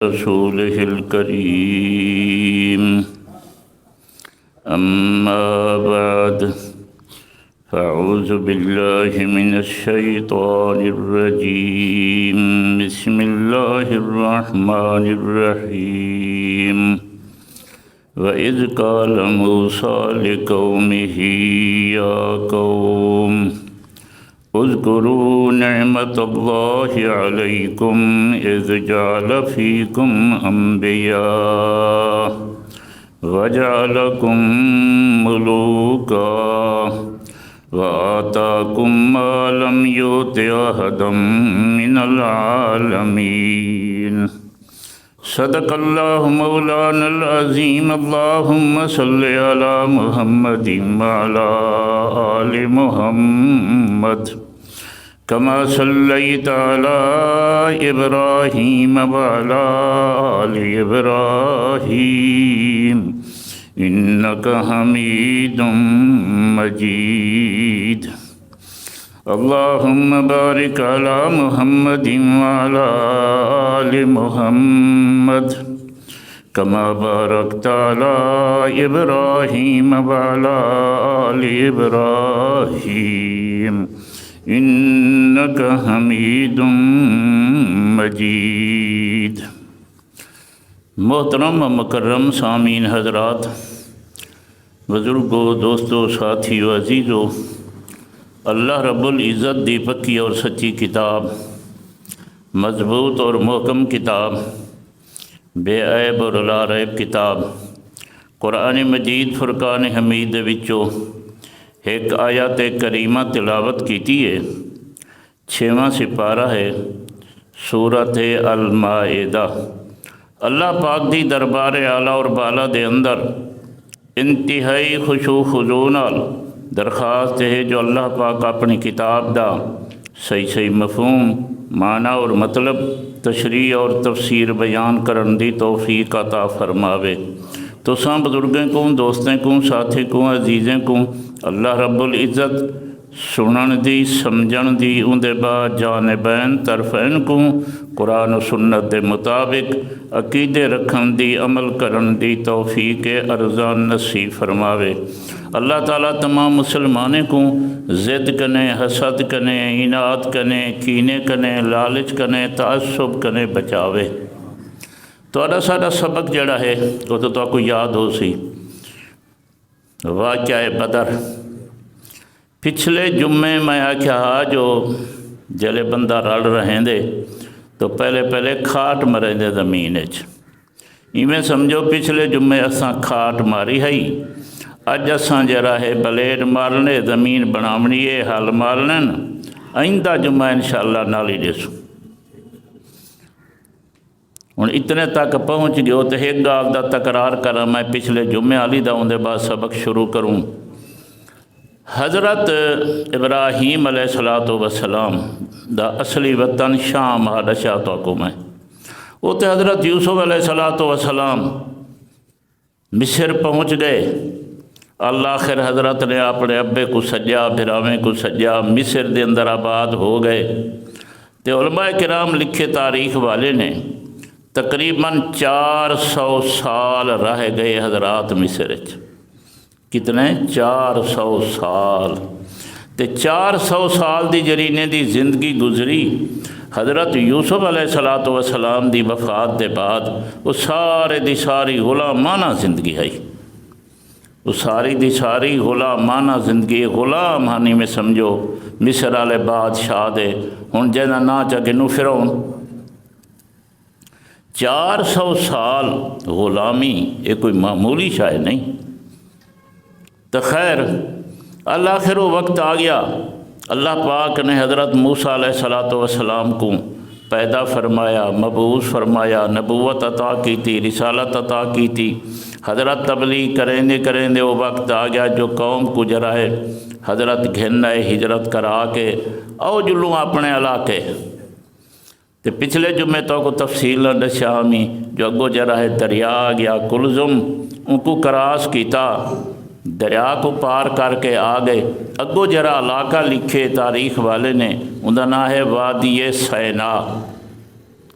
رسوله الكريم أما بعد فأعوذ بالله من الشيطان الرجيم بسم الله الرحمن الرحيم وَإِذْ قَالَ مُوسَى لِقَوْمِهِ يَا قَوْمِ اذْكُرُوا نِعْمَةَ اللَّهِ عَلَيْكُمْ إِذْ جَعَلَ فِيكُمْ أَنْبِيَاءَ وَجَعَلَكُمْ مُلُوكًا وَآتَاكُمْ مَا لَمْ يُؤْتِ أَحَدًا مِنَ الْعَالَمِينَ صدق اللہ مولانا العظیم اللہم صلی علی محمد وعلی آل محمد کما صلیت علی ابراہیم وعلی آل ابراہیم انک حمید مجید اللہم بارک علی محمد وعلی آل محمد کما بارکت علی ابراہیم وعلی آل ابراہیم انک حمید مجید۔ محترم و مکرم سامعین حضرات، بزرگوں، دوستوں، ساتھیوں، عزیزوں، اللہ رب العزت دی پکی اور سچی کتاب، مضبوط اور محکم کتاب، بے عیب اور لا ریب کتاب قرآن مجید فرقان حمید دے وچوں ایک آیات کریمہ تلاوت کیتی ہے۔ 6واں سپارہ ہے سورۃ المائدہ۔ اللہ پاک دی دربار اعلیٰ اور بالا دے اندر انتہائی خشوع خضوع نال درخواست ہے جو اللہ پاک اپنی کتاب دا صحیح مفہوم، معنی اور مطلب، تشریح اور تفسیر بیان کرن دی توفیق عطا فرماوے۔ تو ساں بزرگیں کو، دوستیں کو، ساتھی کو، عزیزیں کو اللہ رب العزت سنن دی، سمجھن دی، ان دے بعد جانبین طرفین کو قرآن و سنت دے مطابق عقیدے رکھن دی، عمل کرن دی توفیق ارزان نصیب فرماوے۔ اللہ تعالیٰ تمام مسلمانے کو ضد کنے، حسد کنے، عناد کنے، کینے کنے، لالچ کنے، تعصب کنے بچاوے۔ تو سارا سبق جڑا ہے وہ تو آپ کو یاد ہو سی واقعہ بدر۔ پچھلے جمعے میں آکھیا جو جلے بندہ رل رہیں دے تو پہلے کھاٹ مریں دے زمین اچ، ایویں سمجھو پچھلے جمعے اساں کھاٹ ماری ہے، اج اساں جرا ہے بلیڈ مارنے، زمین بنامنی ہے، حل مارن، آئندہ جمعہ انشاءاللہ نالی دیسو۔ ہن اتنے تک پہنچ گئے تو ایک گال دا تکرار کرا میں پچھلے جمعے والی دا، اون دے بعد سبق شروع کروں۔ حضرت ابراہیم علیہ السلام دا اصلی وطن شام حبشہ تو کو میں وہ تے حضرت یوسف علیہ السلام مصر پہنچ گئے۔ اللہ خیر حضرت نے اپنے ابے کو سجا، بھراویں کو سجا، مصر دے اندر آباد ہو گئے۔ تے علماء کرام لکھے تاریخ والے نے تقریباً 400 سال رہ گئے حضرات مصر وچ۔ کتنے؟ 400 سال۔ تے 400 سال دی جرینے دی زندگی گزری۔ حضرت یوسف علیہ السلام دی وفات دے بعد وہ سارے دی ساری غلامانہ زندگی ہے، وہ ساری دی ساری غلامانہ زندگی، غلام ہانی میں سمجھو مصر والے بادشاہ دے ہن جینا نا چگنو فرعون۔ 400 سال غلامی یہ کوئی معمولی شاید نہیں۔ تو خیر اللہ خیر وہ وقت آ گیا، اللہ پاک نے حضرت موسیٰ علیہ السلام کو پیدا فرمایا، مبعوث فرمایا، نبوت عطا کی تھی، رسالت عطا کی تھی۔ حضرت تبلیغ کریں دے وہ وقت آ گیا جو قوم کو جرائے حضرت گھنائے ہجرت کرا کے او جلوں اپنے علاقے۔ تو پچھلے جمعے تو کو تفصیل دشامی جو اگو جرائے دریا گیا کلزم ان کو کراس کیتا، دریا کو پار کر کے آ گئے۔ اگو جرا علاقہ لکھے تاریخ والے نے، ان کا نام ہے وادی سینا۔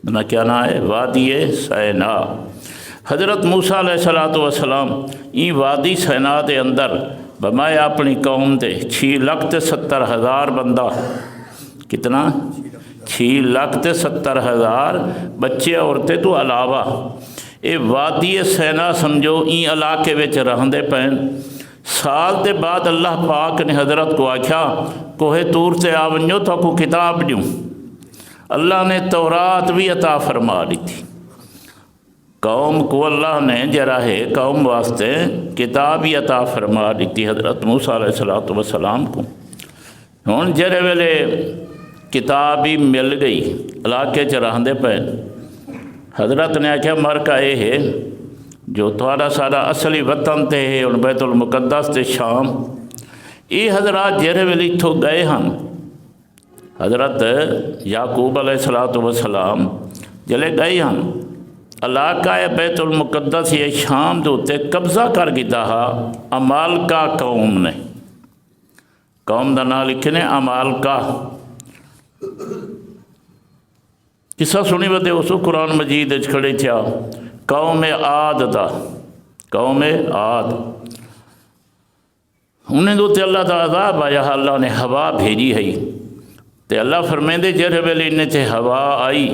نہ کیا نا ہے وادی سینا۔ حضرت موسیٰ علیہ الصلوۃ والسلام این وادی سینا دے اندر بمائے اپنی قوم دے 6,70,000 بندہ، کتنا 6,70,000 بچے عورتیں تو علاوہ اے وادی سینا سمجھو این علاقے وچ رہندے پین۔ سال دے بعد اللہ پاک نے حضرت کو آکھیا کوہ طور تے آ ونجو تو کو کتاب دیوں۔ اللہ نے تورات بھی عطا فرما دی تھی قوم کو، اللہ نے جرا ہے قوم واسطے کتاب ہی عطا فرما دی تھی حضرت موسیٰ علیہ الصلوۃ والسلام کو۔ ہن جڑے ویلے کتاب ہی مل گئی علاقے چ رہندے پے، حضرت نے آکھیا مرکہ اے ہے جو تھوڑا سارا اصلی وطن تے ہے ہن بیت المقدس تے شام، یہ حضرات جڑے ویلے اتھوں گئے ہن، حضرت یعقوب علیہ الصلوۃ والسلام جلے گئے ہن علاقہ بیت المقدس یہ شام دے تے قبضہ کر گیا ہا عمالقہ قوم نے۔ قوم دا نام لکھنے عمالقہ، قصہ سنی بدے اس قرآن مجید کھڑے تھیا قوم عاد دا، قوم عاد انہیں دو تے اللہ دا عذاب آیا، اللہ نے ہوا بھیجی ہے تے اللہ فرمیندے جڑے ویلے انہیں تے ہوا آئی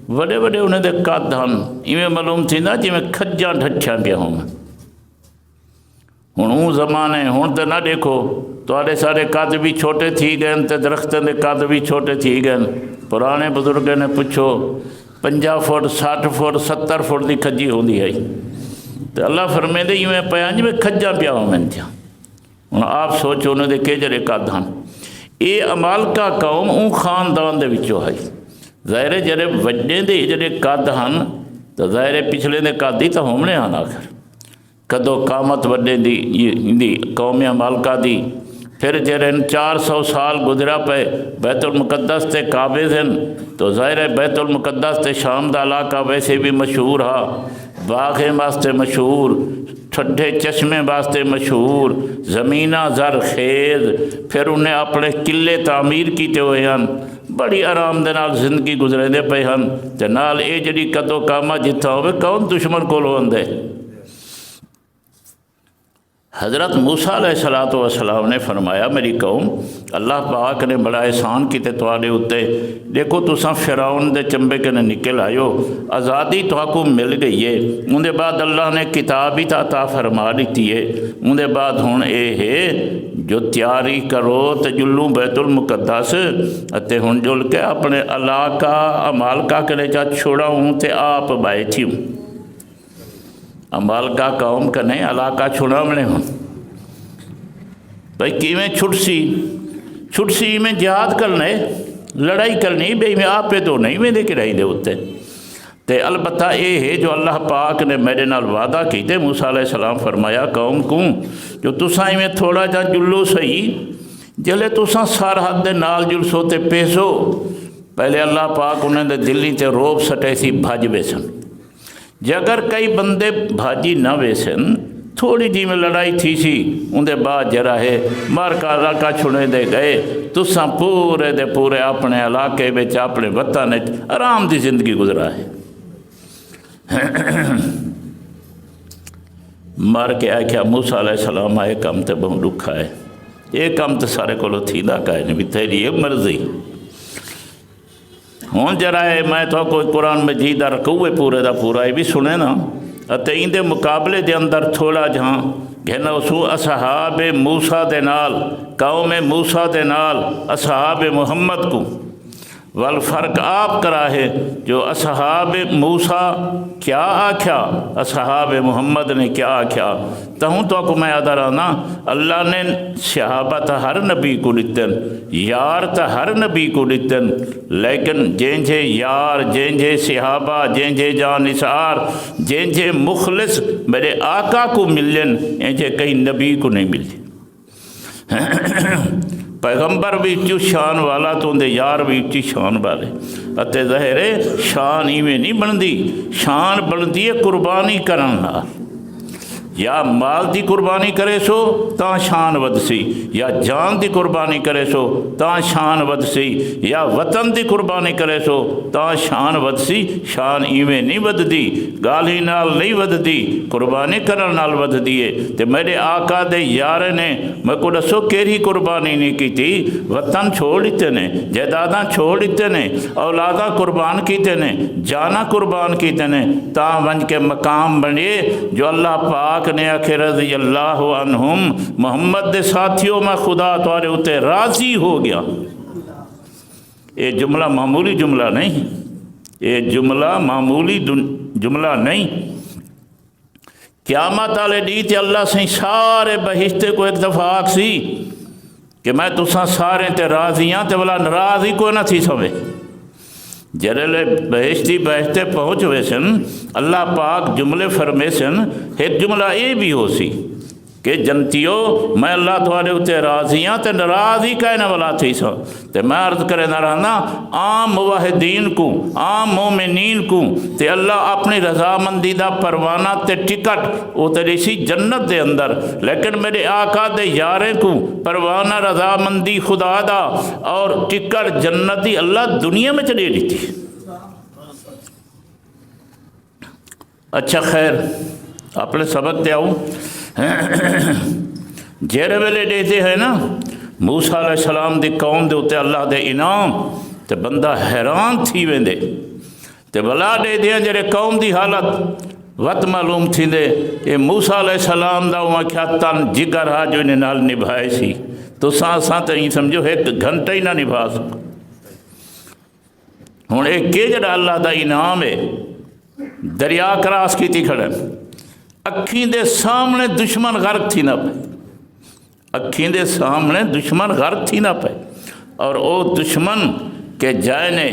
وڈے وڈے انہیں دے قد ہن ایویں معلوم تھی نا جی میں کھجاں ڈھٹھیاں پیا ہوں۔ ہن اون زمانے ہن تے نہ دیکھو تواڈے سارے قد بھی چھوٹے تھی گئے تے درختیں دے قد بھی چھوٹے تھی گئے۔ پرانے بزرگوں نے پوچھو 50 فٹ 60 فٹ 70 فٹ دی کھجی ہوندی ہے تے اللہ فرمیندے ایویں پیا جی میں کھجاں پیا ہوں میں تھیا۔ ہن آپ سوچو انہیں دے کہ جڑے قد ہن، اے عمالقہ قوم اون خاندان دے وچوں ہے۔ ظاہر جڑے وڈے دے جڑے قد ہن تو ظاہر پچھلے دے قد ہی تو ہومنے ہن آخر کدو قامت وڈے دی قوم عمالقہ دی۔ پھر جڑے 400 سال گزرا پے بیت المقدس تے قابض ہیں تو ظاہر بیت المقدس تے شام دا علاقہ ویسے بھی مشہور ہا، باغیں واسطے مشہور، ٹھڈے چشمے واسطے مشہور، زمینہ زر خیز، پھر انہیں اپنے قلعے تعمیر کیتے ہوئے ہیں، بڑی آرام دے نال زندگی گزرے دے پے ہیں تے نال اے جڑی قدو قامت جتھا ہوئے کون دشمن کول ہوندے۔ حضرت موسیٰ علیہ الصلوۃ والسلام نے فرمایا میری قوم اللہ پاک نے بڑا احسان کیتے تواڈے اُتے، دیکھو تساں فرعون دے چمبے کے نکل آئیو، آزادی تہاکو مل گئی ہے، اون دے بعد اللہ نے کتاب ہی عطا فرما دیتی ہے، اون دے بعد ہن اے ہے جو تیاری کرو تے جلوں بیت المقدس اتے ہن جل کے اپنے علاقہ عمالقہ کے چا چھوڑاؤں تے آپ بیٹھی ہوں۔ عمالقہ قوم کا نہیں علاقہ چھوڑا ملے ہوں بھائی کیویں چھٹسی میں جہاد کرنے لڑائی کرنی بے میں آپ پہ تو نہیں میں دے کے رہی دے ہوتے تے البتہ اے ہے جو اللہ پاک نے میرے نال وعدہ کیتے موسیٰ علیہ السلام فرمایا قوم کو جو تساں میں تھوڑا جا جلو سہی جلے تساں سرحد دے نال جلسو تے پیسو، پہلے اللہ پاک انہیں دے دلی تے روب سٹے سی بھاج بیسن، جے اگر کئی بندے بھاجی نہ ویسن تھوڑی جی میں لڑائی تھی سی ان دے بعد جرا ہے مار کا علاقہ چھوڑے دے گئے تساں پورے دے پورے اپنے علاقے بچ اپنے وطن آرام دی زندگی گزرا ہے۔ مار کے آکھیا موسیٰ علیہ السلام آئے کام تے بہت دکھا ہے، یہ کام تے سارے کو تھی دا کہے نہیں بھی تیری یہ مرضی ہون جرا ہے میں تو کوئی قرآن مجید رکھوے پورے دا پورا یہ بھی سنے نا اتے ان دے مقابلے دے اندر تھوڑا جہاں گھنا اسو اصحاب موسیٰ دے نال قوم موسیٰ دے نال اصحاب محمد کو والفرق آپ کرا ہے جو اصحاب موسیٰ کیا آکھیا اصحاب محمد نے کیا آکھیا تہوں تو کو میں ادرانا اللہ نے صحابت ہر نبی کو دیتن یار تا ہر نبی کو دیتن لیکن جنجے یار جنجے صحابہ جنجے جان نثار جنجے مخلص میرے آقا کو ملن انجے کہیں نبی کو نہیں ملے۔ پیغمبر بھی اچھی شان والا تو اندے یار بھی اچھی شان والے اتے ظاہر شان ایویں نہیں بندی، شان بندی ہے قربانی کرن نال، یا مال دی قربانی کرے سو تاں شان ود سی، یا جان دی قربانی کرے سو تاں شان ود سی، یا وطن دی قربانی کرے سو تاں شان ود سی۔ شان ایویں نہیں ود دی، گالی نال نہیں ود دی، قربانی کرن نال ود دیے۔ تے میرے آقا دے یار نے میں کو دسو کیڑی قربانی نہیں کی تھی؟ وطن چھوڑ دیتے نے، جائیداداں چھوڑ دیتے نے، اولاداں قربان کیتے نے، جانا قربان کیتے نے، تاں ونج کے مقام بنے جو اللہ پاک نے آخر رضی اللہ عنہم محمد دے ساتھیوں میں خدا تمہارے اتے راضی ہو گیا۔ یہ جملہ معمولی جملہ نہیں، یہ جملہ معمولی جملہ نہیں۔ قیامت والے ڈی تے اللہ سے سارے بہشتے کو ایک دفعہ آکھ سی کہ میں تساں سارے تے راضی ہاں، تے بلا ناراض ہی کوئی نہ تھی سوے۔ جرلے بہشتے پہنچ ہوئے سن، اللہ پاک جملے فرمے سن، ایک جملہ یہ بھی ہو سی کہ جنتیو میں اللہ تھوڑے اتے راضی ہاں تے ناراض ہی کہنے والا تھی سو۔ تے میں عرض کرے نہ رہنا عام موحدین کو، عام مومنین کو تے اللہ اپنی رضامندی دا پروانہ تے ٹکٹ وہ تیری سی جنت دے اندر، لیکن میرے آقا دے یارے کو پروانہ رضامندی خدا دا اور ٹکٹ جنت دی اللہ دنیا میں چلے دی تھی۔ اچھا خیر اپنے سبق تے آؤں۔ جیڑے ویلے دیتے ہیں نا موسیٰ علیہ السلام دی قوم دے اتے اللہ دے انعام تے بندہ حیران تھی ویندے، تے بلا دے دیا جیڑے قوم دی حالت وقت معلوم تھی دے یہ موسیٰ علیہ السلام دا وہاں کیا تن جگر ہا جو انہیں نال نبھائے سی، تو ساتھ ہی سمجھو ایک گھنٹہ ہی نہ نبھا سکو۔ ہوں ایک کے جڑا اللہ دا انعام ہے، دریا کراس کی تھی کھڑے، اکھیں دے سامنے دشمن غرق تھی نہ پے، اکھیں دے سامنے دشمن غرق تھی نہ پے، اور او دشمن کے جائے نے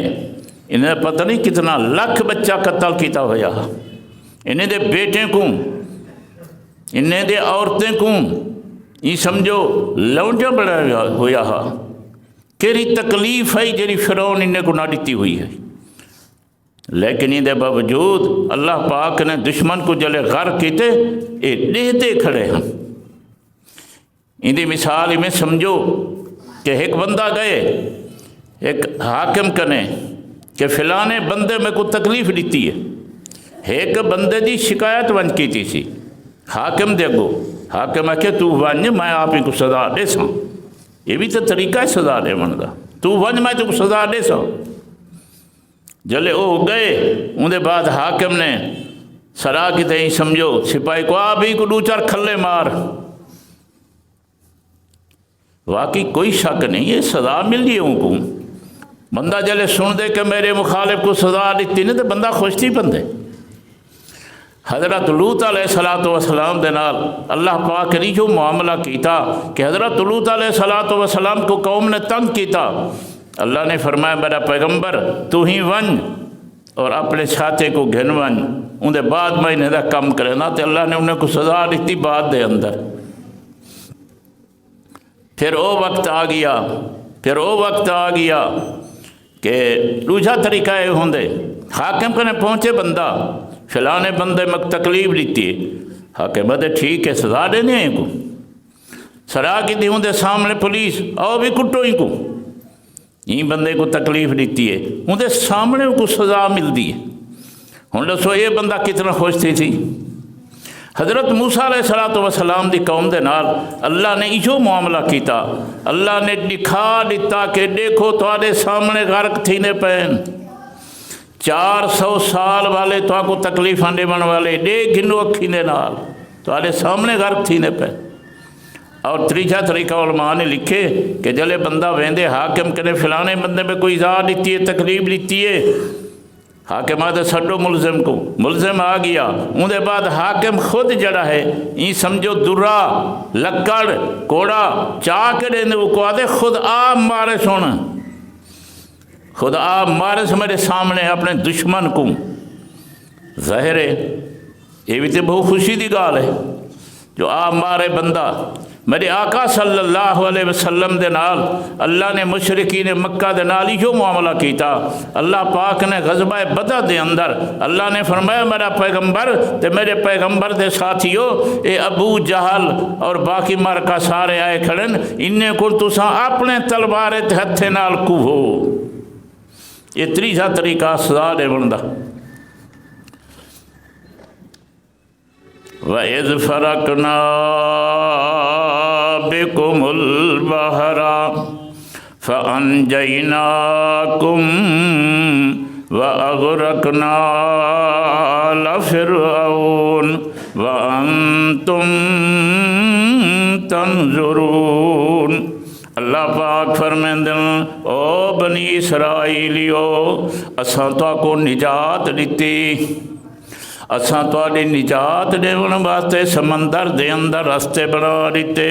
انہیں پتہ نہیں کتنا لاکھ بچہ قتل کیتا ہویا، انہیں دے بیٹیں کو، انہیں دے عورتیں کو، یہ سمجھو لونڈا بڑا ہویا ہا، کیری تکلیف ہے جیری فرعون انہیں کو نہ دیتی ہوئی ہے، لیکن ان دے باوجود اللہ پاک نے دشمن کو جلے غرق کیتے اے دیتے کھڑے ہیں۔ ان دی مثال میں سمجھو کہ ایک بندہ گئے ایک حاکم کنے کہ فلانے بندے میں کو تکلیف دیتی ہے، ایک بندے دی شکایت ون کی تھی سی حاکم دے گو، حاکم ہے کہ تو ون میں آپ کو سزا دے ساں، یہ بھی تو طریقہ ہے سزا دے من دا، تو ون میں تو کو سزا دے ساں۔ جلے او گئے ان دے بعد حاکم نے سرا کی تھی سمجھو سپاہی کو آپ ہی کو دو چار کھلے مار، واقعی کوئی شک نہیں یہ سزا مل گئی ان کو۔ بندہ جلے سن دے کہ میرے مخالف کو سزا دیتی نہیں تو بندہ خوش تھی بندے۔ حضرت لوط علیہ السلام دے نال اللہ پاک نے جو معاملہ کیتا کہ حضرت لوط علیہ السلام کو قوم نے تنگ کیتا، اللہ نے فرمایا میرا پیغمبر تو ہی ون اور اپنے چھاتے کو گھن ون، ان دے بعد میں انہیں دا کم کرے نا، تو اللہ نے انہیں کو سزا دیتی بعد دے اندر۔ پھر او وقت آ گیا کہ دوسرا طریقہ یہ ہوں دے حاکم کنے پہنچے بندہ فلانے بندے میں تکلیف دیتی ہے، حاکم بندے ٹھیک ہے سزا دینے ہیں کو، سرا کی دی ہوں دے سامنے پولیس آؤ بھی کٹو ہی کو، یہ بندے کو تکلیف دیتی ہے ان دے سامنے کو سزا ملتی ہے۔ ہوں دسو یہ بندہ کتنا خوش تھی۔ حضرت موسیٰ علیہ السلام دی قوم دے نال اللہ نے ایجو معاملہ کیتا، اللہ نے دکھا دیتا کہ دیکھو تواڈے سامنے غرق تھینے پین، 400 سال والے تو کو تکلیف آنے من والے دے گنو اکھی دے نال تواڈے سامنے غرق تھینے پین۔ اور تیجا طریقہ علماء نے لکھے کہ جلے بندہ ویندے حاکم کنے فلانے بندے میں کوئی اظہار دیتی ہے تکلیف دیتی ہے، حاکم آدھے سڈو ملزم کو، ملزم آ گیا ان دے بعد حاکم خود جڑا ہے یہ سمجھو درا لکڑ کوڑا چاہ کے دینے وہ کو آدھے خود آپ مارے سونا، خود آپ مارے سے میرے سامنے اپنے دشمن کو۔ ظاہر ہے یہ بھی تو بہت خوشی دی گال ہے جو آپ مارے بندہ میرے آقا صلی اللہ علیہ وسلم دے نال اللہ نے مشرکین مکہ دے نال ہی معاملہ کیتا۔ اللہ پاک نے غزوہ بدر دے اندر اللہ نے فرمایا میرا پیغمبر تے میرے پیغمبر دے ساتھیو اے ابو جہل اور باقی مرکا سارے آئے کھڑن انہیں کو تساں اپنے تلوار تے ہتھے نال کوہو۔ یہ تیسرا طریقہ سزا دے بندا۔ وَإِذْ فَرَقْنَا بِكُمُ الْبَحْرَ فَأَنْجَيْنَاكُمْ وَأَغْرَقْنَا آلَ فِرْعَوْنَ وَأَنْتُمْ تَنْظُرُونَ۔ اللہ پاک فرمیندن او بنی اسرائیلیو اساں تو کو نجات دیتی، اساں تواڈی نجات دیون واسطے سمندر دے اندر رستے بنا دیتے،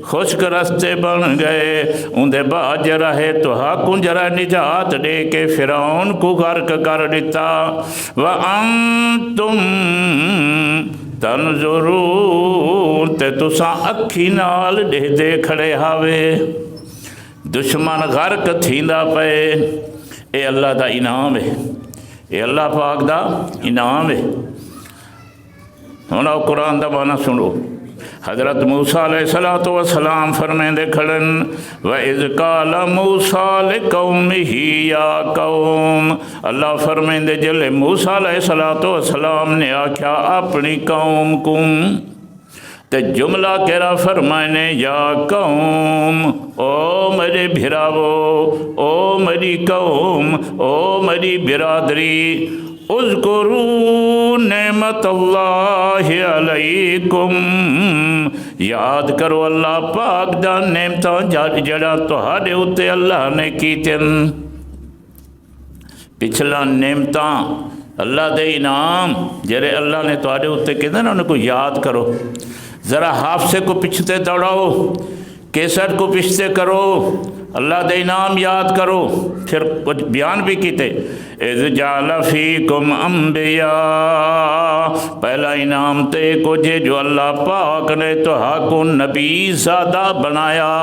خشک رستے بن گئے، اندے بعد رہے تو ہاکوں جرا نجات دے کے فرعون کو غرق کر دیتا۔ وَأَنْتُمْ تَنْظُرُونَ تے تساں اکھی نال دے کھڑے ہاوے، دشمن غرق تھیندا پئے۔ اے اللہ دا انعام ہے، اے اللہ پاک دا انعام ہے۔ ہنو قرآن دا معنی سنو۔ حضرت موسیٰ علیہ السلام فرمیندے کھڑن وَإِذْ قَالَ مُوسَىٰ لِقَوْمِهِ يَا قَوْمِ، اللہ فرمیندے جلے موسیٰ علیہ السلام نے آکھیا اپنی قوم کو تے جملہ کہرا فرمائنے یا قوم، او میرے بھراو، او میری قوم، او میری برادری، اذکروا نعمت اللہ علیکم، یاد کرو اللہ پاک دا نعمتاں جڑا تہاڈے اُتے اللہ نے کیتن۔ پچھلا نعمتاں اللہ دے انعام جڑے اللہ نے تہاڈے اُتے کیتے نا انہیں کو یاد کرو۔ ذرا حافظے کو پچھتے دوڑاؤ، کیسٹ کو پچھتے کرو، اللہ دے انعام یاد کرو۔ پھر کچھ بیان بھی کیتے اذ جعل فیکم انبیاء، پہلا انعام تے کو جے جو اللہ پاک نے تو حق نبی زادہ بنایا،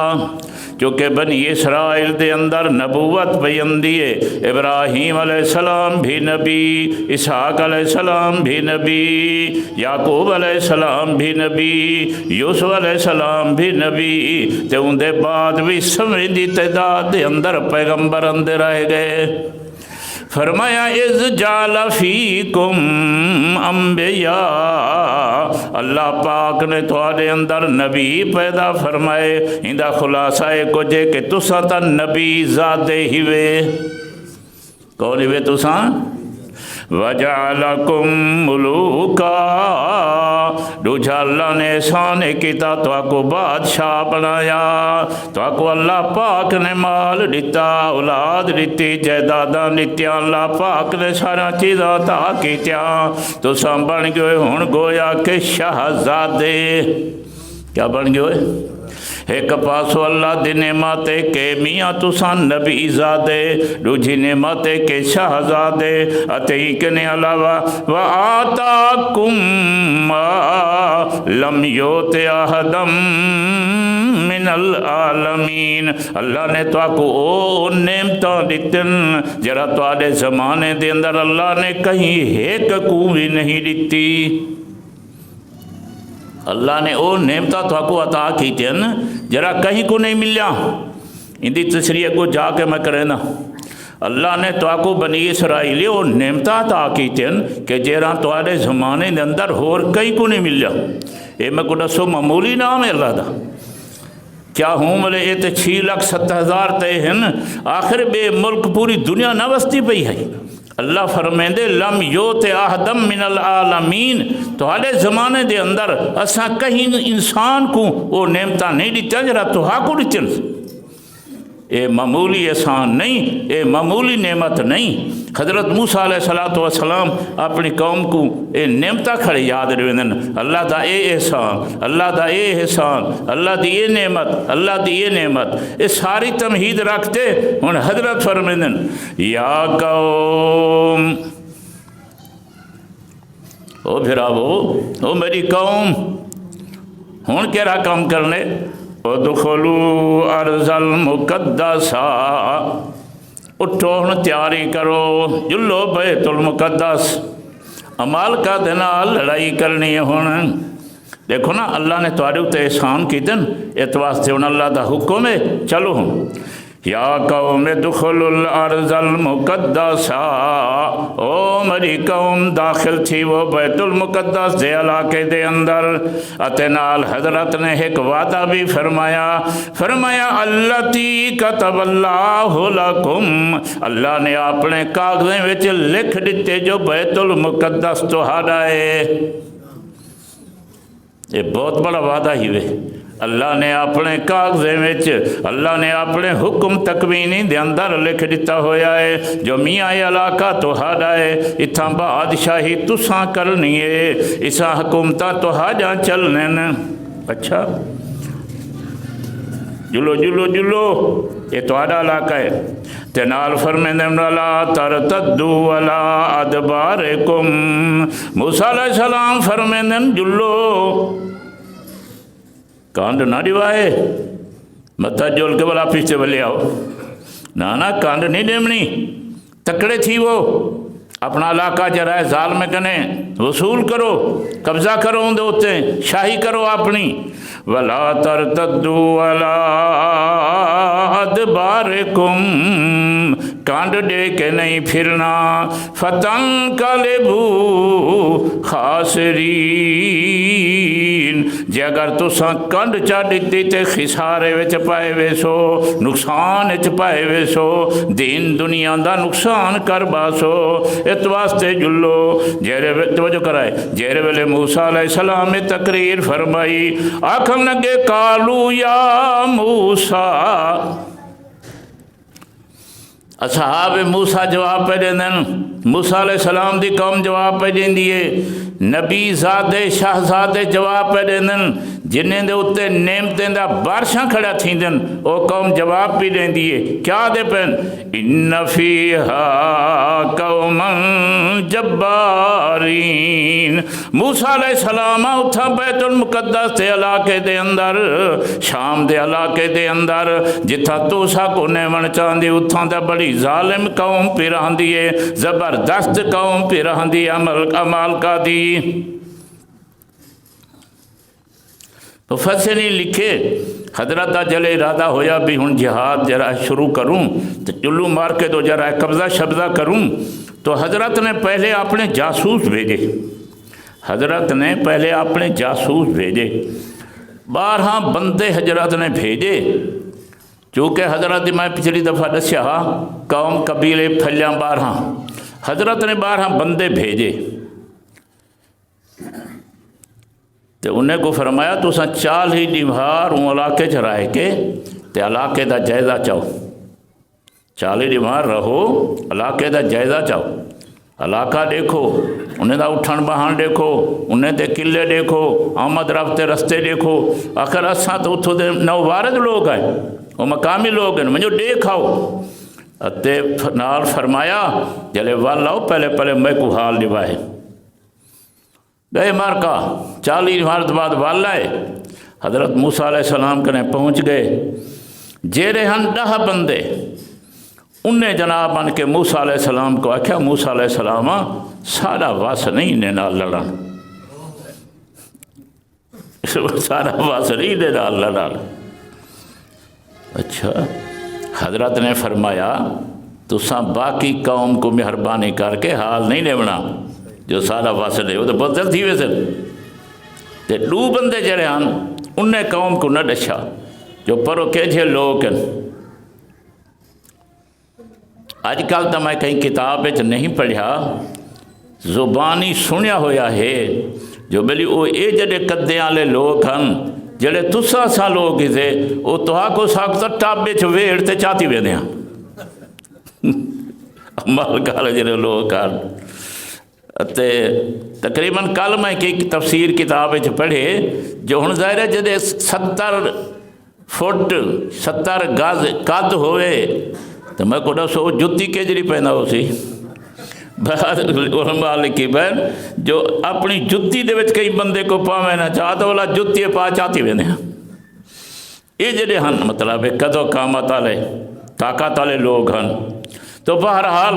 چونکہ بنی اسرائیل دے اندر نبوت بیندی ہے۔ ابراہیم علیہ السلام بھی نبی، اسحاق علیہ السلام بھی نبی، یعقوب علیہ السلام بھی نبی، یوسف علیہ السلام بھی نبی، تے ان دے بعد بھی سمجھ دی تعداد دے اندر پیغمبر اندر رہ گئے۔ فرمایا اذ جعل فیکم انبیاء، اللہ پاک نے تھوڑے اندر نبی پیدا فرمائے۔ اندہ خلاصہ کو جے کہ تساں تا نبی زادے ہی وے، کون ہی وے تساں؟ وَجَعَلَكُمْ مُلُوكًا، دوجھا اللہ نے احسان کیتا تو کو بادشاہ بنایا، تو کو اللہ پاک نے مال دیتا، اولاد دیتی، جائیداداں دیتیاں، اللہ پاک نے سارا چیزاں عطا کیتیاں، تو سام بن گئے ہن گویا کہ شہزادے۔ کیا بن گئے؟ ایک پاسو اللہ دی نعمت کے میاں تساں نبی زادے، دوجھی نعمت کے شہزادے، اتیک نے علاوہ وآتاکم ما لم یوت احدم من العالمین، اللہ نے تو کو او نعمتاں دیتن جرا تواڈے زمانے دے اندر اللہ نے کہیں ایک کو بھی نہیں دیتی۔ اللہ نے او نعمتاں تو کو عطا کیتن جرا کہیں کو نہیں ملیا۔ اندی تشریح کو جا کے میں کرنا، اللہ نے تو کو بنی اسرائیلی او نعمتاں عطا کیتن کہ جرا تواڈے زمانے دے اندر ہور کہیں کو نہیں ملیا۔ اے میں کو دسو معمولی نام ہے اللہ دا؟ کیا ہوں ملے یہ تے 6,70,000 تے ہیں، آخر بے ملک پوری دنیا نہ وستی پئی ہے۔ اللہ فرمیندے لم یوت احدم من العالمین، تو ہالے زمانے دے اندر اساں کہیں انسان کو وہ نعمتاں نہیں دیتا جرا تو ہاں کو دیتے۔ اے معمولی احسان نہیں، اے معمولی نعمت نہیں۔ حضرت موسیٰ علیہ السلام اپنی قوم کو اے نعمتہ کھڑے یاد رہندن، اللہ دا اے احسان، اللہ دا اے احسان، اللہ دی اے نعمت، اللہ دی اے نعمت، اے ساری تمہید رکھتے۔ ہن حضرت فرمیندن یا قوم، او بھراو، او میری قوم، ہن کیڑا کام کرنے؟ ادخلوا ارض المقدسہ، اٹھو ہن تیاری کرو، جلو بیت المقدس، عمالقہ دے نال لڑائی کرنی ہے ہن۔ دیکھو نا اللہ نے تواڈے تے احسان کیتن، اس واسطے ہن اللہ دا حکم ہے چلو ہن، یا قوم ادخلوا الارض المقدسہ، او میری قوم داخل تھی وہ بیت المقدس دے علاقے دے اندر، اتے نال حضرت نے ایک وعدہ بھی فرمایا اللتی کتب اللہ لکم، اللہ نے اپنے کاغذیں وچ لکھ دیتے جو بیت المقدس تہاڈا ہے۔ یہ بہت بڑا وعدہ ہی وے، اللہ نے اپنے کاغذیں وچ، اللہ نے اپنے حکم تکوینی دے اندر لکھ دیتا ہویا ہے جو میاں یہ علاقہ تہاڈا ہے، اتھاں بادشاہی تساں کرنی ہے، اساں حکومتاں تہاڈاں چلنے نے۔ اچھا جلو جلو جلو، یہ تہاڈا علاقہ ہے۔ تے نال فرمیندے ولا ترتدوا علی ادبارکم، موسیٰ علیہ السلام فرمیندے جلو کانڈ نہ ڈوائے، متھا جول کے بلا پیچھے بلے آؤ، نانا کانڈ نہیں ڈیمنی، تکڑے تھی وہ، اپنا علاقہ جرائے ظالم کنے وصول کرو، قبضہ کرو ان دوتے، شاہی کرو اپنی۔ وَلَا تَرْتَدُّوا عَلَىٰ أَدْبَارِكُمْ، کانڈ دے کے نہیں پھرنا، فَتَنْقَلِبُوا خَاسِرِينَ، جے اگر تساں کنڈ چا ڈٹی تے خسارے وچ پائے ویسو، نقصان وچ پائے ویسو، دین دنیا دا نقصان کر باسو۔ اس واسطے جلو توجہ کرائے، جیرے ویلے موسیٰ علیہ السلام نے تقریر فرمائی، آکھن لگے قالو یا موسیٰ، اصحاب موسیٰ جواب پہ دیں دن، موسیٰ علیہ السلام دی قوم جواب پہ دیں دیئے، نبی زادے شہزادے جواب پہ دیں دن، جنہیں دے اتے نعمتیں دا بارشاں کھڑا تھیں دن، او قوم جواب بھی دیں دیئے، کیا دے پہن ان فیہا قوما جبارین، موسیٰ علیہ السلام اتھا بیت المقدس دے علاقے دے اندر، شام دے علاقے دے اندر، جتھا توسا کو نیمن چاندی اتھا دا بڑی ظالم قوم پی رہن دیئے، زبردست قوم پی رہن دیئے، عمالقہ دی۔ مفسرین لکھے حضرت جل ارادہ ہویا بھی ہن جہاد جرا شروع کروں تو چلو مار کے تو جرا قبضہ شبضہ کروں، تو حضرت نے پہلے اپنے جاسوس بھیجے، حضرت نے پہلے اپنے جاسوس بھیجے، 12 بندے حضرت نے بھیجے، چونکہ حضرت میں پچھلی دفعہ دسیا قوم قبیلے پھلیاں 12، حضرت نے 12 بندے بھیجے، تو انہیں کو فرمایا تو سا 40 ڈیمہار ان علاقے چرائے کے تے علاقے دا جائزہ چاہو، 40 ڈیمہار رہو، علاقے دا جائزہ چاہو، علاقہ دیکھو، انہیں دا اٹھن بہان دیکھو، انہیں دے قلعے دیکھو، آمد رفتے رستے دیکھو، آخر اساں تو اتھو دے نووارد لوگ آئے، وہ مقامی لوگ ہیں، مجھے دیکھاؤ، اتے نال فرمایا جلے والاؤ پہلے میں کو حال نبھائے، گئے مارکا 40 مارت بعد والائے، حضرت موسیٰ علیہ السلام کنے پہنچ گئے، جیرے ہن 10 بندے، انہیں جناب ان کے موسیٰ علیہ السلام کو آکھیا موسیٰ علیہ السلام سارا واس نہیں نال لڑن، سارا واس نہیں نال لڑن۔ اچھا حضرت نے فرمایا تساں باقی قوم کو مہربانی کر کے حال نہیں لیونا، جو سارا واصل ہے وہ تو بدل تھی ویسے، تے 2 بندے جڑے ہیں انہیں قوم کو نہ ڈشا جو پرو کیجھے لوگ ہیں۔ آج کل تو میں کہیں کتاب نہیں پڑھا، زبانی سنیا ہویا ہے جو بلی وہ اے جڑے قدے والے لوگ ہیں جڑے تسا سا لوگ تھے وہ تہا کو ساکتا ٹابے چ ویڑ تے چاتی ویندے ہیں، عمل کال جڑے لوگ ہیں۔ تقریباً کل میں کی تفسیر کتاب پڑھے جو ہن ظاہر ہے جدے 70 فٹ 70 گز قد ہوئے تو میں کو دسو جتی کیجری پہنا ہو سی، علماء لکھی بہن جو اپنی جتی دے وچ کئی بندے کو پاویں نہ چاہ تو والا جتی پا چاہتی ویندے ہیں، یہ جڑے ہن مطلب ہے قد و قامت والے طاقت والے لوگ ہن۔ تو بہرحال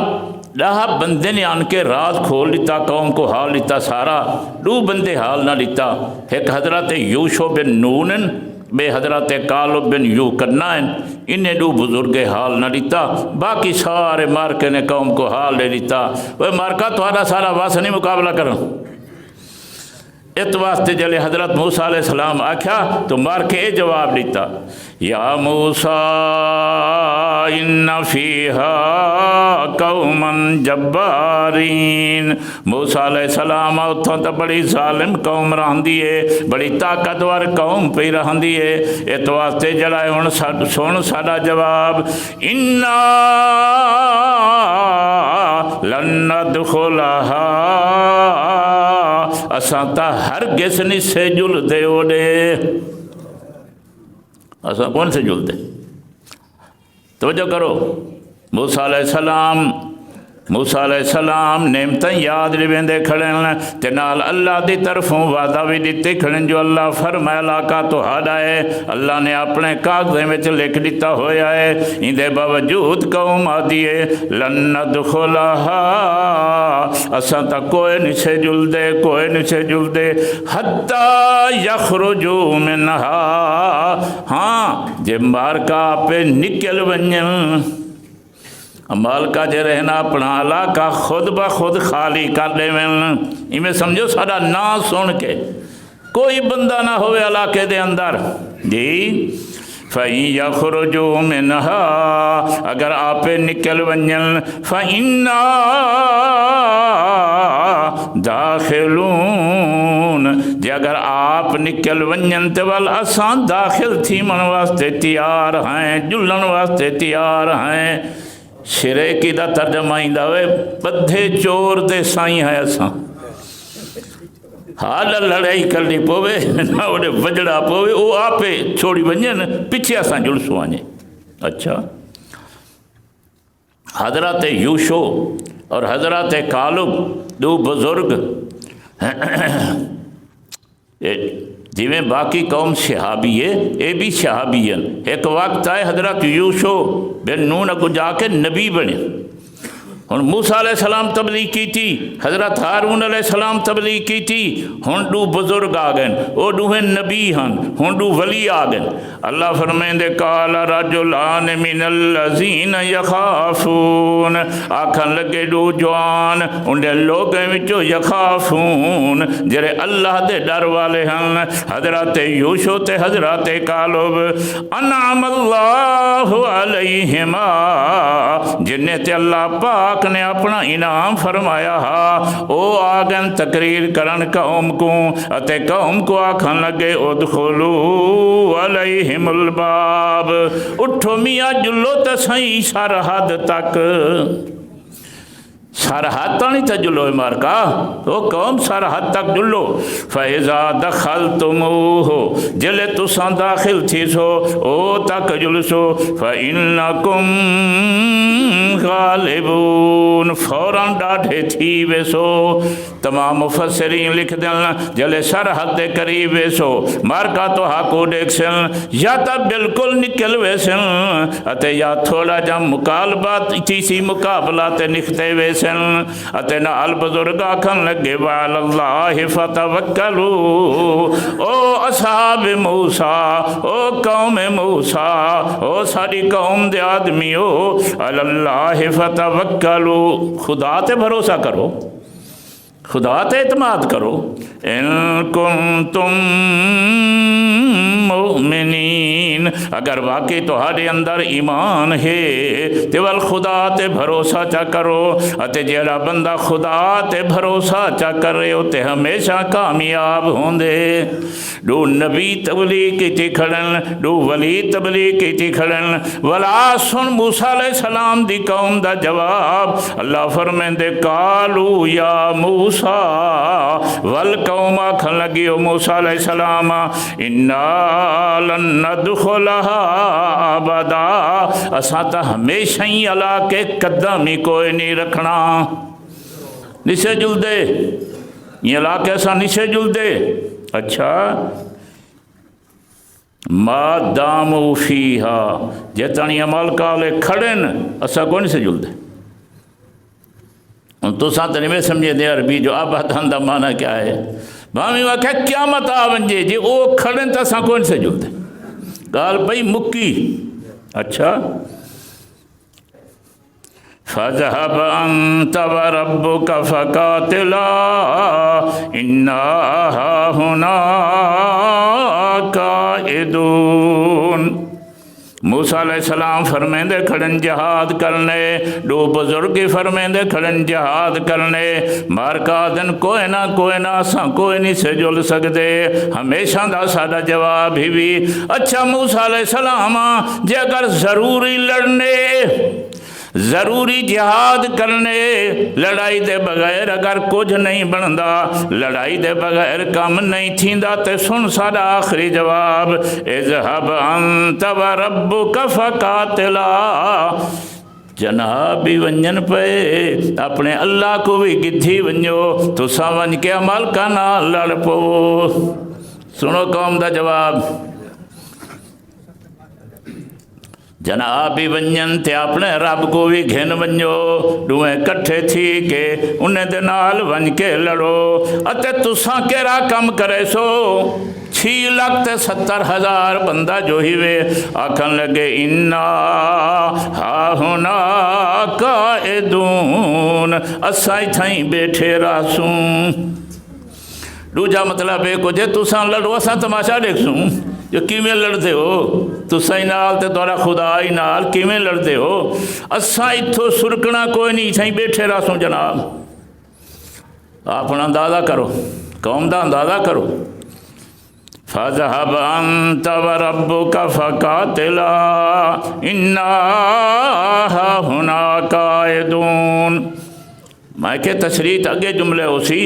10 بندے نے آن کے راز کھول لیتا، قوم کو حال لیتا سارا، 2 بندے حال نہ لیتا، ایک حضرت یوشع بن نون بے حضرت کالب بن یوکنہ انہیں 2 بزرگ حال نہ لیتا، باقی سارے مارکے نے قوم کو حال لے لیتا۔ وہ مارکا تھوڑا سارا واس نہیں مقابلہ کرو، اس واسطے جلے حضرت موسیٰ علیہ السلام آکھیا تو مار کے اے جواب دیتا، یا موسیٰ ان فیہا قوما جبارین۔ موسیٰ علیہ السلام اتھوں تو بڑی ظالم قوم رہندی ہے، بڑی طاقتور قوم پہ رہندی ہے، اس واسطے جڑا ہن سن ساڈا جواب، انا لن ندخلہا، اساں تا ہرگز نہیں سے جل دے اوڈے، اساں کون سے جل دے؟ توجہ کرو، موسیٰ علیہ السلام نعمتیں یاد رہندے کھڑن تے نال اللہ دی طرفوں وعدہ بھی دتے کھڑن، جو اللہ فرمایا علاقہ تہاڈا ہے، اللہ نے اپنے کاغذیں وچ لکھ دتا ہویا ہے، اندے باوجود قوم آدھی ہے لن ندخلہا، اساں تا کوئی نہیں سے جل دے، کوئی نہیں سے جل دے، حتی یخرجوا منہا، ہاں جے مارکا پہ نکل ونجن، مالکہ جے رہنا اپنا علاقہ خود بخود خالی کر دے میں، میں سمجھو ساڑا نا سن کے کوئی بندہ نہ ہوئے علاقے دے اندر جی۔ فَإِن يَخْرُجُوا مِنْهَا، اگر آپ نکل ونجن، فَإِنَّا داخلون، جی اگر آپ نکل ونجن تو وال اساں داخل تھی من واسطے تیار ہیں، جلن واسطے تیار ہیں۔ شرے کی دا ترجمہ ہیندا ہوئے بدھے چور دے سائیں ہے اساں، حال لڑائی کرنی پوے نہ اوڑے وجڑا پوے، وہ آپے چھوڑی ونجن پیچھے اساں جڑ سوانے۔ اچھا، حضرت یوشع اور حضرت کالب 2 بزرگ جی میں باقی قوم صحابی ہے، اے بھی صحابی ہیں۔ ایک وقت آئے حضرت یوشع بن نون اگو جا کے نبی بنے، ہن موسیٰ علیہ السلام تبلیغ کی تھی، حضرت ہارون علیہ السلام تبلیغ کی تھی، ہن 2 بزرگ آ گئے، وہ 2 نبی ہن، ہن 2 ولی آ گئے۔ اللہ فرمائندے قال رجلان من الذین یخافون، آکھن لگے 2 جوان انڈے لوگیں وچوں یخافون جڑے اللہ دے ڈر والے ہن، حضرت یوشع تے حضرت کالب، انعم اللہ علیہما، جنہیں تے اللہ پاک نے اپنا انعام فرمایا ہا، او آگن تقریر کرن قوم کو، اتے قوم کو آکھن لگے ادخلوا علیہم الباب، اٹھو میاں جلو تسائیں سرحد تک، سرحد تو نہیں تھا جلو مارکا، وہ قوم سرحد تک جلو، فَإِذَا دَخَلْتُمُوهُ، جلے تسان داخل تھی سو او تک جلسو، فَإِنَّكُمْ غالبون، فوراں ڈاٹھے تھی ویسو۔ تمام مفسرین لکھ دیں جلے سرحد دے قریب ویسو مارکا تو ہاکو دیکھ سن، یا تا بالکل نکل ویسن، اتے یا تھوڑا جا مقالبات تیسی مقابلات نکھتے ویسن، اتے نا البزرگ آکھن لگے وعلی اللہ فتوکلو، او اصحاب موسیٰ، او قوم موسیٰ، او ساری قوم دے آدمیو، علی اللہ فتوکلو، خدا تے بھروسہ کرو، خدا تے اعتماد کرو، ان کنتم مؤمنین، اگر واقعی تہاڈے اندر ایمان ہے تے ول خدا تے بھروسہ چا کرو، اتے جیڑا بندہ خدا تے بھروسہ چا کرے تے ہمیشہ کامیاب ہوندے۔ 2 نبی تبلیغ کیتی کھڑن، 2 ولی تبلیغ کیتی کھڑن، ولا سن موسیٰ علیہ السلام دی قوم دا جواب، اللہ فرمیندے قالو یا موسیٰ، والقوم آکھن لگی او موسیٰ علیہ السلام، انا لن ندخلہا ابدا، اساں تا ہمیشہ ہی علاقے قدمی کوئی نہیں رکھنا، نسے جل دے، یہ علاقے اساں نسے جل دے۔ اچھا، ما دامو فیہا جتنی عمل کالے کھڑے ن اسا کوئی نہیں سے جلدے تو ساتھ نہیں میں سمجھے دے عربی جو آبادان دا معنی کیا ہے بھامی وہ کہ قیامت آونجے جی او کھڑے تا سا کوئی نہیں سے جلدے گال بھئی مکی اچھا فَذَهَبْ أَنْتَ وَرَبُّكَ فَقَاتِلَا إِنَّا هَاهُنَا قَاعِدُونَ موسیٰ علیہ السلام فرمیندے کھڑن جہاد کرنے دو بزرگی فرمیندے کھڑن جہاد کرنے مارکا دن کوئی نہ ساں کوئی نہیں سے جل سکتے ہمیشہ دا سادہ جواب ہی بھی اچھا موسیٰ علیہ السلام جے اگر ضروری لڑنے ضروری جہاد کرنے لڑائی دے بغیر اگر کچھ نہیں بندا لڑائی دے بغیر کام نہیں تھیندا تے سن ساڈا آخری جواب اذهب انت وربک فقاتلا جناب بھی ونجن پہ اپنے اللہ کو بھی گدھی ونجو تو سا ون کے عمل کا نال لڑ پو سنو قوم دا جواب جناب بھی ونجن تے اپنے رب کو بھی گھن ونجو دوئیں کٹھے تھی کہ انہیں دے نال ون کے لڑو اتے تساں کیرا کم کرے سو 6,70,000 بندہ جو ہی وے آکھن لگے انا ہاہنا قائدون اسائی تھائیں بیٹھے راسوں دوجا مطلب ہے کہ جے تساں لڑو اساں تماشا دیکھ سوں جو کیویں لڑتے ہو تسائی نال تے تورا خدائی نال کیویں لڑتے ہو اساں اتھو سرکنا کوئی نہیں تھائیں بیٹھے راسوں جناب اپنا اندازہ کرو قوم دا اندازہ کرو فَذَهَبْ أَنْتَ وَرَبُّكَ فَقَاتِلَا إِنَّا هَاهُنَا قَاعِدُونَ میں کہ تشریح اگے جملے ہو سی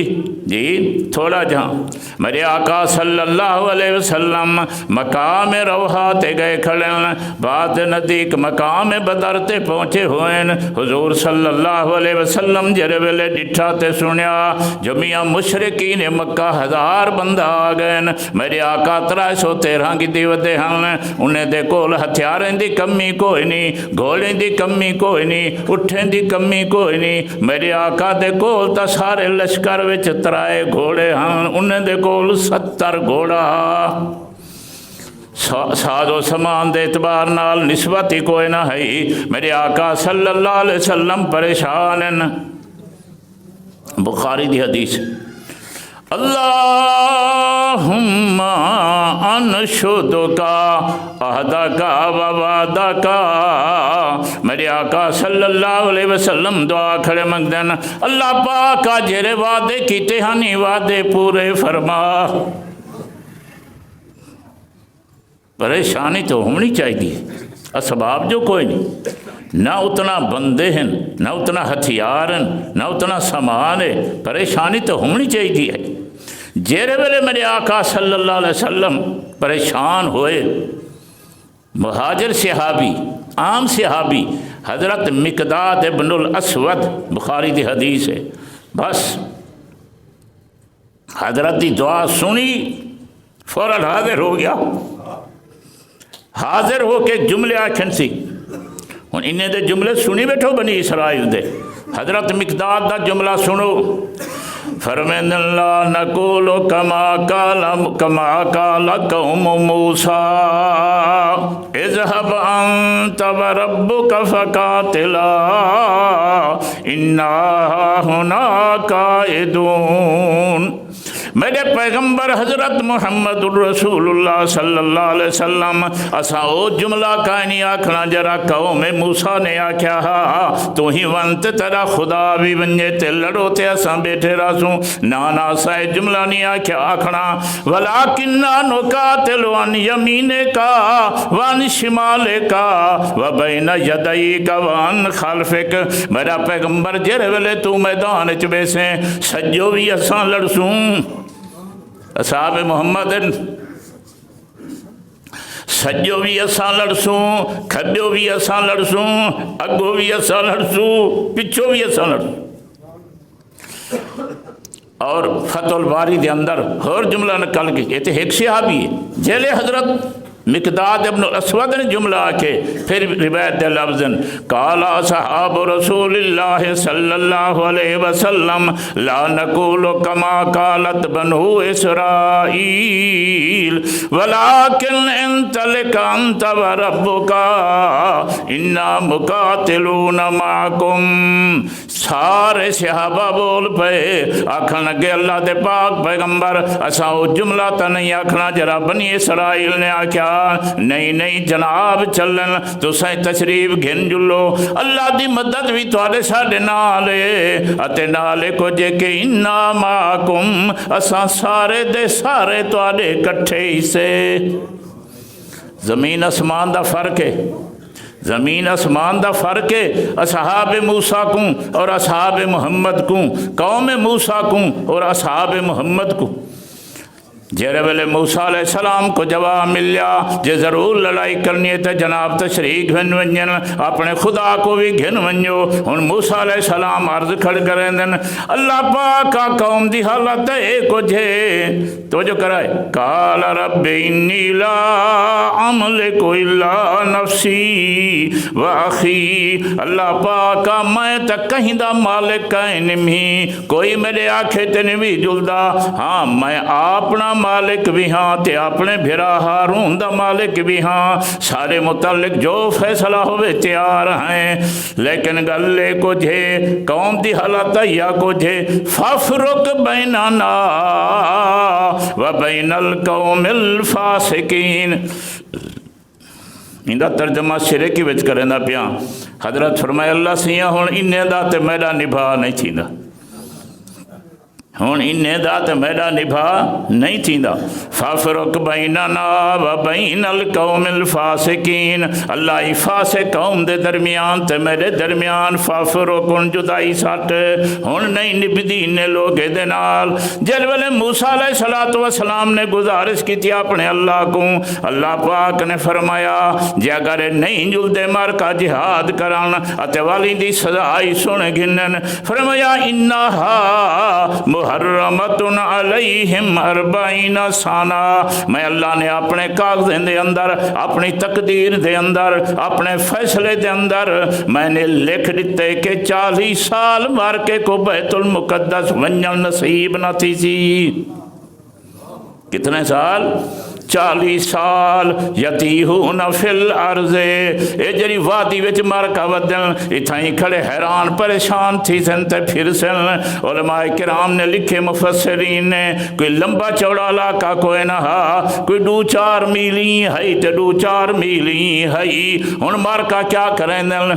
جی تھوڑا جہاں میرے آقا صلی اللہ علیہ وسلم مقام روحا تے گئے کھڑیں بعد ندیک مقام بدر تے پہنچے ہوئیں حضور صلی اللہ علیہ وسلم جرے ویلے ڈٹھا تے سنیا جو میاں مشرقین مکہ 1000 بندہ آ گئے میرے آقا 313 کی دیوتے ہن انہیں دے کول ہتھیاریں دی کمی کوئی نہیں گھوڑیں دی کمی کوئی نہیں اٹھیں دی کمی کوئی نہیں میرے آقا دے کول تا سارے لشکر وچ 3 گھوڑے ہن انہیں دے کول 70 گھوڑا ساز و سامان دے اعتبار نال نسبت ہی کوئی نہ ہے میرے آقا صلی اللہ علیہ وسلم پریشان ہیں بخاری دی حدیث اللہم انشدکا عہدکا و وعدکا میرے آقا صلی اللہ علیہ وسلم دعا کھڑے منگدن اللہ پاکا جیرے وعدے کیتے ہنی وعدے پورے فرما پریشانی تو ہونی چاہیے اسباب جو کوئی نہیں نہ اتنا بندے ہیں نہ اتنا ہتھیار ہیں نہ اتنا سامان ہے پریشانی تو ہونی چاہیے ہے جیرے ویلے میرے آقا صلی اللہ علیہ وسلم پریشان ہوئے مہاجر صحابی عام صحابی حضرت مقداد ابن الاسود بخاری دی حدیث ہے بس حضرت دی دعا سنی فوراً حاضر ہو گیا حاضر ہو کے جملے آکھن سی ہن انہیں دے جملے سنی بیٹھو بنی اسرائیل دے حضرت مقداد دا جملہ سنو فرمین اللہ نقول کما قال قوم موسیٰ اذهب انت وربک فقاتلا انا هنا قائدون میرے پیغمبر حضرت محمد الرسول اللہ صلی اللہ علیہ وسلم اسا او جملہ کائنی آکھنا جرا قوم موسیٰ نے آکھیا تو ہی ونت تیرا خدا بھی ونجے تے لڑو تے اسا بیٹھے راسوں نانا سائے جملہ نہیں آکھیا آکھنا ولیکننا نقاتل عن یمینک وعن شمالک وبین یدیک وعن خلفک میرا پیغمبر جرے ویلے تو میدان چ بیسیں سجو بھی اساں لڑسوں اصحاب محمد سجو بھی اساں لڑسوں کھبیو بھی اساں لڑسوں اگو بھی اساں لڑسوں پچھو بھی اساں لڑسوں اور فتح الباری دے اندر ہر جملہ نکل کے یہ تو ایک صحابی ہے جیلے حضرت مقداد ابن الاسود نے جملہ آکے پھر روایت دے لفظن قالا صحاب رسول اللہ صلی اللہ علیہ وسلم لا نقول کما قالت بنو اسرائیل ولیکن انطلق انت وربک انا مقاتلون معکم۔ سارے صحابہ بول پے آکھن لگے اللہ دے پاک پیغمبر اساں او جملہ تا نہیں آکھنا جرا بنی اسرائیل نے آکھیا نہیں نہیں جناب چلن تو سائیں تشریف گھن جلو اللہ دی مدد بھی توڑے ساڑے نالے اتے نالے کو جے کہ انا معکم اساں سارے دے سارے توڑے کٹھے ہی سے۔ زمین اسمان دا فرق ہے، زمین اسمان دا فرق ہے اصحاب موسیٰ کو اور اصحاب محمد کو، قوم موسیٰ کو اور اصحاب محمد کو۔ جیرے ویلے موسیٰ علیہ السلام کو جواب مل لیا جے ضرور لڑائی کرنی ہے تو جناب تشریح گھن ونجن اپنے خدا کو بھی گھن ونجو۔ ان موسیٰ علیہ السلام عرض کھڑ کریں دن اللہ پاکا قوم دی حالت ہے کو جے تو جو کرائے قال رب انی لا عملک الا نفسی و اخی، اللہ پاکا میں تک کہیں دا مالک کہیں نہیں، کوئی میرے آنکھیں تے نہیں جلدا، ہاں میں اپنا مالک بھی ہاں تے اپنے بھرا ہارون دا مالک بھی ہاں، سارے متعلق جو فیصلہ ہوئے تیار ہیں، لیکن گلے کو جھے قوم دی حالت یا کو جھے فافرق بیننا و بین القوم الفاسقین۔ اندہ ترجمہ شرے کی وچ کریں دا پیاں حضرت فرمائے اللہ سیاں ہون انہیں دا تے میرا نبھا نہیں تھی دا، ہون انہیں دا تے میرا نبھا نہیں تھی دا۔ فافرق بیننا و بین القوم الفاسقین، اللہ فاسق قوم دے درمیان تے میرے درمیان فافرق ان جدائی ساٹھ ہون نہیں نبدی نے لوگے دے نال۔ جل ویلے موسیٰ علیہ السلام نے گزارش کی تھی اپنے اللہ کو، اللہ پاک نے فرمایا جے اگر نہیں جل دے مار کا جہاد کران اتے والی دی سزائی سن گنن، فرمایا انہا محرمت علیہم 40 سانہ، میں اللہ نے اپنے کاغذیں دے اندر اپنی تقدیر دے اندر اپنے فیصلے دے اندر میں نے لکھ دیتے کہ 40 سال مار کے کو بیت المقدس ونجن نصیب نہ تھی سی۔ کتنے سال؟ 40 سال یتیہون فی الارض، اے جری وادی وچ مارکا ودن اتھائیں کھڑے حیران پریشان تھی سن تے پھر سن۔ علماء کرام نے لکھے مفسرین نے کوئی لمبا چوڑا علاقہ کوئی نہ ہا، کوئی 2-4 میلی ہے تے 2-4 میلی ہے، ہن مارکا کیا کریں دن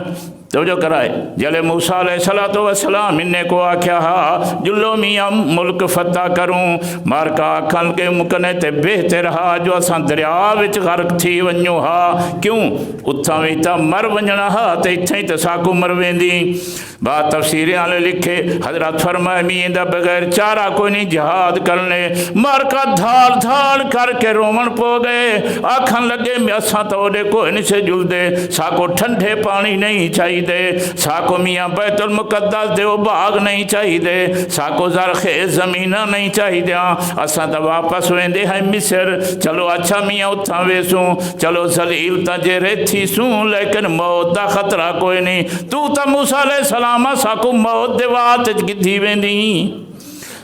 تو جو کرائے جلے موسیٰ علیہ السلام انہیں کو آکھیا ہا جلو میاں ملک فتح کروں، مارکا آکھن کے مکنے تے بہتر ہا جو اساں دریا وچ غرق تھی ونجو ہا، کیوں اتھاں ویتا مر ونجنا ہا تے اتھیں تے ساکو مر ویندی۔ بات تفسیریں آلے لکھے حضرت فرمائے میاں دا بغیر چارہ کوئی نہیں جہاد کرنے، مارکا دھال دھال کر کے رومن پو گئے، آکھن لگے میں اساں توڑے کوئی نہیں سے جل دے، ساکو ٹھنڈے پانی نہیں چاہیے دے، ساکو میاں بیت المقدس دے باغ نہیں چاہی دے، ساکو زرخیز زمینہ نہیں چاہی دے، اساں تا واپس ویندے ہیں مصر، چلو اچھا میاں اتھاں ویسوں، چلو ذلیل تا جے تھی سوں، لیکن موت دا خطرہ کوئی نہیں، تو تا موسیٰ علیہ السلام ساکو موت دے وات گدھی ویندی۔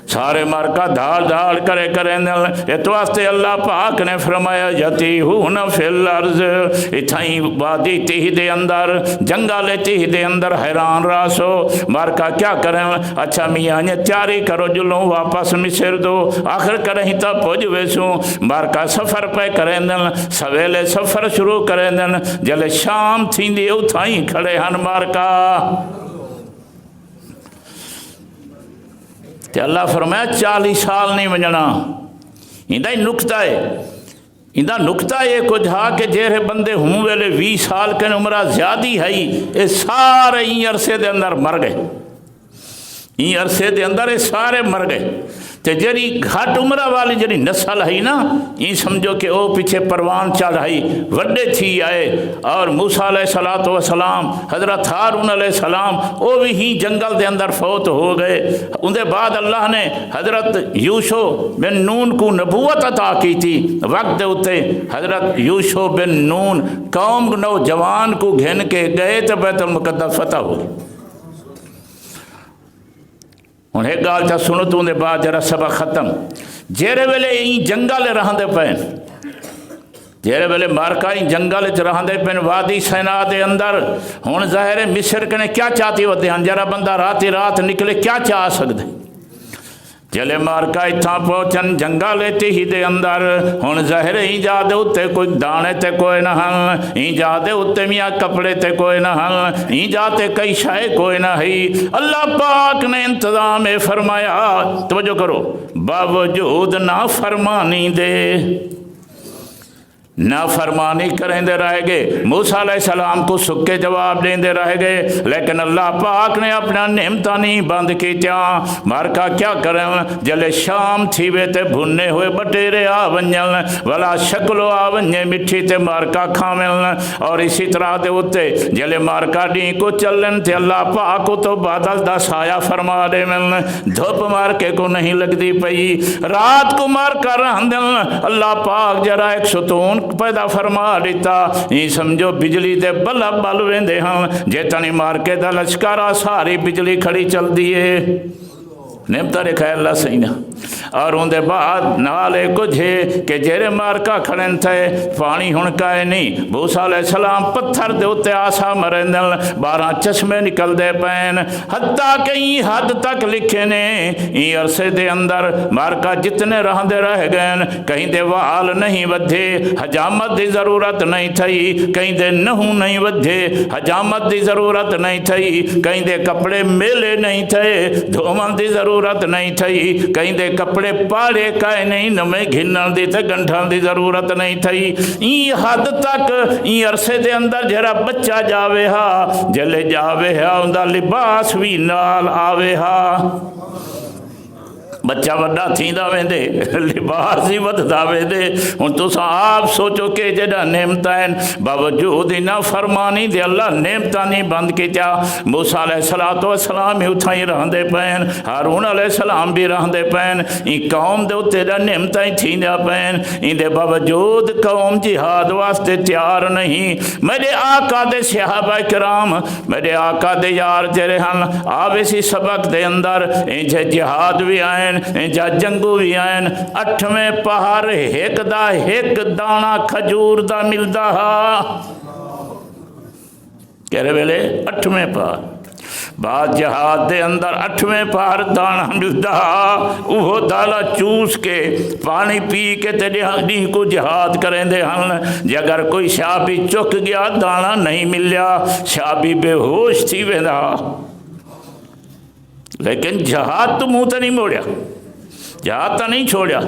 سارے مارکا دھال دھال کرے کریں دل، یہ تو واسطے اللہ پاک نے فرمایا یتیہون فی الارض، اتھائیں وادی تیہ دے اندر جنگالے تیہ دے اندر حیران راسو، مارکا کیا کریں اچھا میاں نے تیاری کرو جلوں واپس مصر دو، آخر کریں تا پوج ویسوں، مارکا سفر پہ کریں دل، سویلے سفر شروع کریں دل، جلے شام تھیں دی اتھائیں کھڑے ہن مارکا۔ تے اللہ فرمایا 40 سال نہیں ونجنا، اندہ ہی نکتہ ہے، اندہ نکتہ یہ کچھ ہا کہ جیرے بندے ہوں ویلے 20 سال کے عمرہ زیادی ہے، یہ سارے ہی عرصے دے اندر مر گئے، این عرصے دے اندر یہ سارے مر گئے تے جڑی گھٹ عمرہ والی جڑی نسل ہے نا یہ سمجھو کہ او پیچھے پروان چڑھائی وڈے تھی آئے اور موسیٰ علیہ السلام حضرت ہارون علیہ السلام وہ بھی ہی جنگل دے اندر فوت ہو گئے. اندے بعد اللہ نے حضرت یوشع بن نون کو نبوت عطا کی تھی. وقت دے اتے حضرت یوشع بن نون قوم نوجوان کو گھن کے گئے تو بیت المقدس فتح ہو گئی. ہوں ایک گال چا سنو تو اندے بعد جرا سبق ختم. جیرے ویلے این جنگل رہندے پین جیرے ویلے مارکائی جنگل رہندے پین وادی سینا دے اندر ہوں ظاہر مصر کنے کیا چاہتی ہوتے ہیں جرا بندہ رات نکلے کیا چاہ سکتے جلے مارکائی تھا پہنچن جنگل تے ہی دے اندر ہن ظاہر ہی جا دے اتے کوئی دانے تے کوئی نہ ہن ہی جا دے اتے میاں کپڑے تے کوئی نہ ہن ہی جاتے کئی شائے کوئی نہ ہی. اللہ پاک نے انتظام فرمایا توجہ کرو باوجود نہ فرمانی دے نافرمانی کریں دے رہ گئے. موسیٰ علیہ السلام کو سکے جواب دیں دے رہ گئے لیکن اللہ پاک نے اپنا نعمتہ نہیں بند کی تیاں مارکا کیا کریں جلے شام تھی وے تے بھنے ہوئے بٹیرے آونجل ولا شکلو آونجے مٹھی تے مارکا کھامل. اور اسی طرح دے ہوتے جلے مارکا ڈین کو چلن تے اللہ پاک کو تو بادل دا سایہ فرما دے ملن دھوپ مارکے کو نہیں لگ دی پئی رات کو مارکا رہندل اللہ پاک جرا ایک ستون پیدا فرما دیتا. یہ سمجھو بجلی دے بلب بل ویندے ہاں جے تنی مار کے دا لشکارا ساری بجلی کھڑی چل دیئے نعمتہ رکھا ہے اللہ سینا. اور ان دے بعد نالے کچھ ہے کہ جیرے مارکا کھڑن تھے پانی ہنکائے نہیں. موسیٰ علیہ السلام پتھر دے ہوتے آسا مرندل 12 چشمے نکل دے پین حتیٰ کئی حد تک لکھے نے این عرصے دے اندر مارکا جتنے رہندے رہ گئے کہیں دے وال نہیں ودھے حجامت دی ضرورت نہیں تھی کہیں دے نہوں نہیں ودھے حجامت دی ضرورت نہیں تھی کہیں دے کپڑے میلے نہیں تھے دھومن دی ضرورت نہیں تھی کہیں دے کپڑے پاڑے کائے نہیں نمیں گھنن دی تے گنٹھن دی ضرورت نہیں تھی. این حد تک این عرصے دے اندر جہرا بچہ جاوے ہا جلے جاوے ہا اندہ لباس بھی نال آوے ہا بچہ وڈا تھیندا ویندے لباس ہی ودھدا ویندے. ہن تساں آپ سوچو کہ جڑا نعمتاں ہیں باوجود نہ فرمانی دے اللہ نعمتاں نہیں بند کیتا. موسیٰ علیہ السلام ہی اتھائی رہندے پین ہارون علیہ السلام بھی رہندے پین این قوم دے اتے دا نعمتاں ہی تھیندا پین این دے باوجود قوم جہاد واسطے تیار نہیں. میرے آقا دے صحابہ کرام میرے آقا دے یار جڑے ہن آوے سی سبق دے اندر این جہاد بھی آئیں جا جنگو بھی آئین 8ویں پہاڑ ایک دانا کھجور دا ملدا ہا کہہ رہے ویلے 8ویں پہاڑ بعد جہاد دے اندر 8ویں پہاڑ دانا ملدا ہا وہ دالا چوس کے پانی پی کے تے ڈی کو جہاد کریں دے ہن جے اگر کوئی شابی چک گیا دانا نہیں ملیا شابی بے ہوش تھی ویندا لیکن جہاد تو منہ تو نہیں موڑیا جہاد تو نہیں چھوڑیا.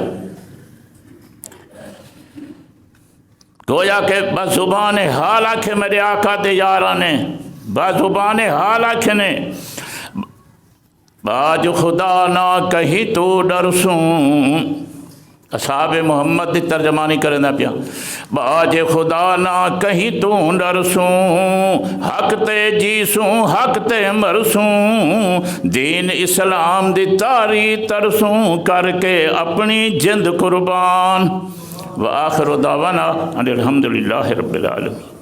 گویا کہ بزبان حال آکھے میرے آقا دے یارانے بزبان حال آکھے نے باج خدا نہ کہیں تو ڈرسوں اصحاب محمد دی ترجمانی کرنا پیا باج خدا نہ کہیں تو ڈرسوں حق تے جیسوں حق تے مرسوں دین اسلام دی تاری ترسوں کر کے اپنی جند قربان وآخر دعوانا الحمدللہ رب العالمین.